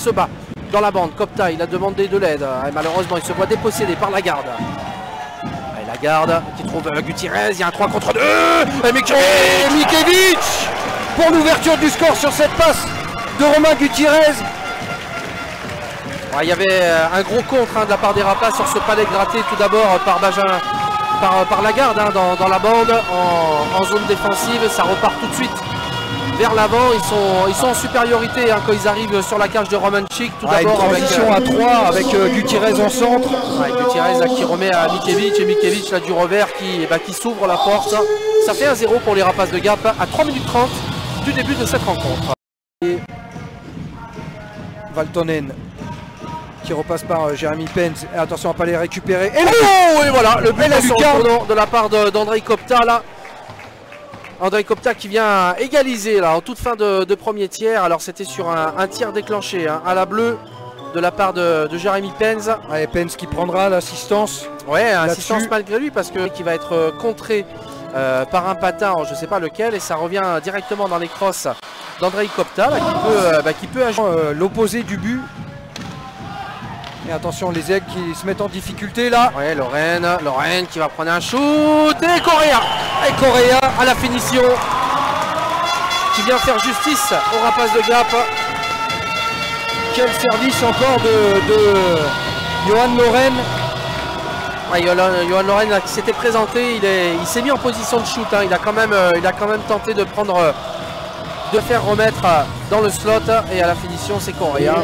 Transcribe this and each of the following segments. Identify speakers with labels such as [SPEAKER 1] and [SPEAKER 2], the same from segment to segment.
[SPEAKER 1] se bat dans la bande. Kopta, il a demandé de l'aide. Et malheureusement, il se voit dépossédé par Lagarde. Et Lagarde qui trouve Gutiérrez. Il y a un 3 contre 2. Et
[SPEAKER 2] Mikevic pour l'ouverture du score sur cette passe de Romain Gutiérrez.
[SPEAKER 1] Il y avait un gros contre de la part des Rapaces sur ce palais gratté tout d'abord par Benjamin, par Lagarde dans la bande en zone défensive. Ça repart tout de suite vers l'avant. Ils sont en supériorité quand ils arrivent sur la cage de Romanchik. Tout d'abord
[SPEAKER 2] avec à 3 avec Gutiérrez en centre.
[SPEAKER 1] Gutiérrez là, qui remet à Mikevic et Mikevic là, du revers qui s'ouvre la porte. Ça fait 1-0 pour les Rapaces de Gap à 3 minutes 30 du début de cette rencontre.
[SPEAKER 2] Et Valtonen qui repasse par Jérémy Penz. Et attention à ne pas les récupérer.
[SPEAKER 1] Et voilà, le but sur le tournant de la part d'Andrei Kopta là. Andrei Kopta qui vient égaliser là en toute fin de premier tiers. Alors c'était sur un tir déclenché à la bleue de la part de Jérémy Penz.
[SPEAKER 2] Allez, Penz qui prendra l'assistance.
[SPEAKER 1] Ouais, assistance malgré lui parce que qui va être contré par un patin, je ne sais pas lequel, et ça revient directement dans les crosses d'Andrei Kopta là, qui peut agir
[SPEAKER 2] l'opposé du but. Et attention, les aigles qui se mettent en difficulté là.
[SPEAKER 1] Ouais, Lorraine qui va prendre un shoot. Et Correa à la finition. Qui vient faire justice aux Rapaces de Gap.
[SPEAKER 2] Quel service encore de Johan Lorraine.
[SPEAKER 1] Ouais, Johan Lorraine là, qui s'était présenté, il s'est mis en position de shoot. Il a quand même tenté de faire remettre dans le slot. Et à la finition, c'est Correa.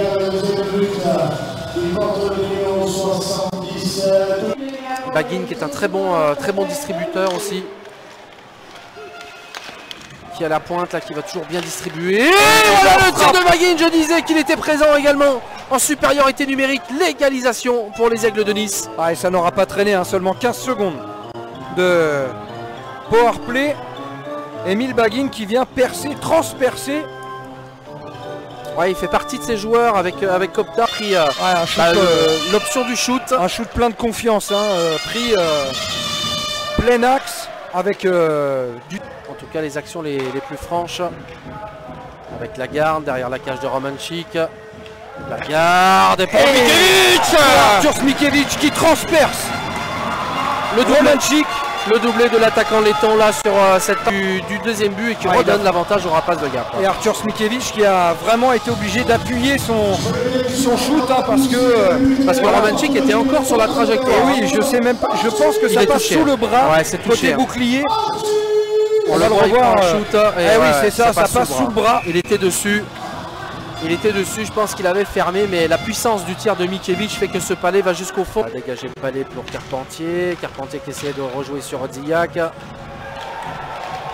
[SPEAKER 1] Baguin qui est un très bon distributeur aussi. Qui a la pointe là, qui va toujours bien distribuer. Et voilà le tir de Baguin, je disais qu'il était présent également en supériorité numérique. L'égalisation pour les Aigles de Nice.
[SPEAKER 2] Et ça n'aura pas traîné, seulement 15 secondes de powerplay. Émile Baguin qui vient transpercer.
[SPEAKER 1] Ouais, il fait partie de ces joueurs avec Kopta pris l'option du shoot.
[SPEAKER 2] Un shoot plein de confiance, pris plein axe avec
[SPEAKER 1] En tout cas les actions les plus franches. Avec Lagarde derrière la cage de Romanchik. Lagarde et Mikevic.
[SPEAKER 2] Arthur Mikevic qui transperce
[SPEAKER 1] le Romanchik. Le doublé de l'attaquant letton là sur cette du deuxième but et qui redonne l'avantage aux Rapaces de Gap.
[SPEAKER 2] Et Arthur Mikevic qui a vraiment été obligé d'appuyer son shoot parce que
[SPEAKER 1] Romanchik était encore sur la trajectoire.
[SPEAKER 2] Et oui, je sais même pas, je pense que ça passe sous le bras, côté bouclier.
[SPEAKER 1] On va le revoir.
[SPEAKER 2] Oui, c'est ça passe sous le bras.
[SPEAKER 1] Il était dessus. Je pense qu'il avait fermé, mais la puissance du tir de Mikevic fait que ce palais va jusqu'au fond. On va dégager le palais pour Carpentier. Carpentier qui essaie de rejouer sur Dillac. Il y a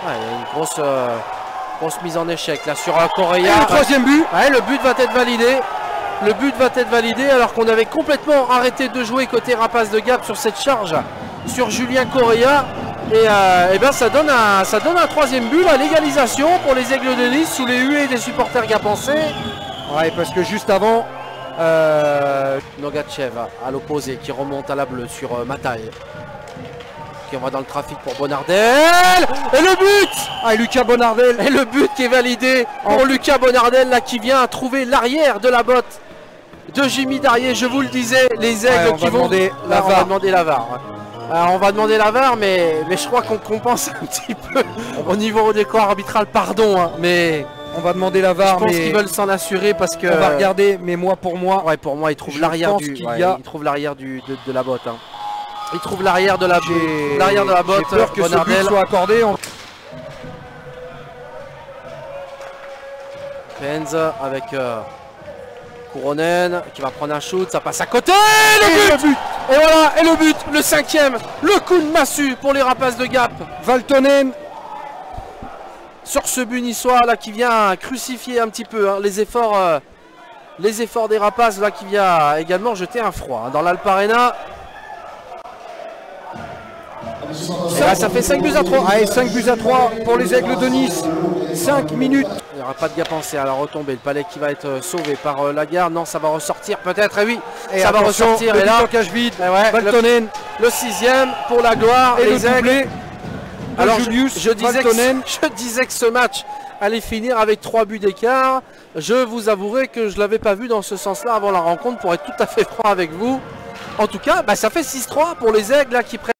[SPEAKER 1] une grosse mise en échec là sur Correa.
[SPEAKER 2] Et le troisième but.
[SPEAKER 1] Le but va être validé. Le but va être validé alors qu'on avait complètement arrêté de jouer côté Rapaces de Gap sur cette charge sur Julien Correa. Et ben ça donne un troisième but, l'égalisation pour les Aigles de Nice sous les huées des supporters gapençais.
[SPEAKER 2] Ouais, parce que juste avant,
[SPEAKER 1] Nogatchev à l'opposé qui remonte à la bleue sur Mataille. Qui va dans le trafic pour Bonardel. Et le but
[SPEAKER 2] Lucas Bonardel.
[SPEAKER 1] Et le but qui est validé pour Lucas Bonardel là, qui vient trouver l'arrière de la botte de Jimmy Darrier. Je vous le disais, les Aigles qui vont demander la VAR. Alors on va demander la VAR, mais je crois qu'on compense un petit peu au niveau des corps arbitral, pardon, mais
[SPEAKER 2] on va demander la VAR.
[SPEAKER 1] Je pense qu'ils veulent s'en assurer parce que.
[SPEAKER 2] On va regarder, mais pour moi,
[SPEAKER 1] ils trouvent l'arrière de la botte. Ils trouvent l'arrière de la botte.
[SPEAKER 2] J'ai peur que ce but soit accordé.
[SPEAKER 1] Penz avec Kouronen qui va prendre un shoot, ça passe à côté. Le but. Et voilà, et le but, le cinquième, le coup de massue pour les Rapaces de Gap.
[SPEAKER 2] Valtonen
[SPEAKER 1] sur ce but niçois là qui vient crucifier un petit peu les efforts des Rapaces là qui vient également jeter un froid dans l'Alparena. Ça fait 5 buts à 3.
[SPEAKER 2] Allez, 5 buts à 3 pour les Aigles de Nice. 5 minutes.
[SPEAKER 1] Il n'y aura pas de Gapençais à la retombée. Le palais qui va être sauvé par Lagarde. Non, ça va ressortir peut-être. Et oui,
[SPEAKER 2] et
[SPEAKER 1] ça va ressortir. Et là,
[SPEAKER 2] cache vide.
[SPEAKER 1] Valtonen. Le sixième pour la gloire.
[SPEAKER 2] Et
[SPEAKER 1] les
[SPEAKER 2] le doublé de Julius Valtonen.
[SPEAKER 1] Je disais que ce match allait finir avec 3 buts d'écart. Je vous avouerai que je ne l'avais pas vu dans ce sens-là avant la rencontre, pour être tout à fait franc avec vous. En tout cas, ça fait 6-3 pour les Aigles là, qui prennent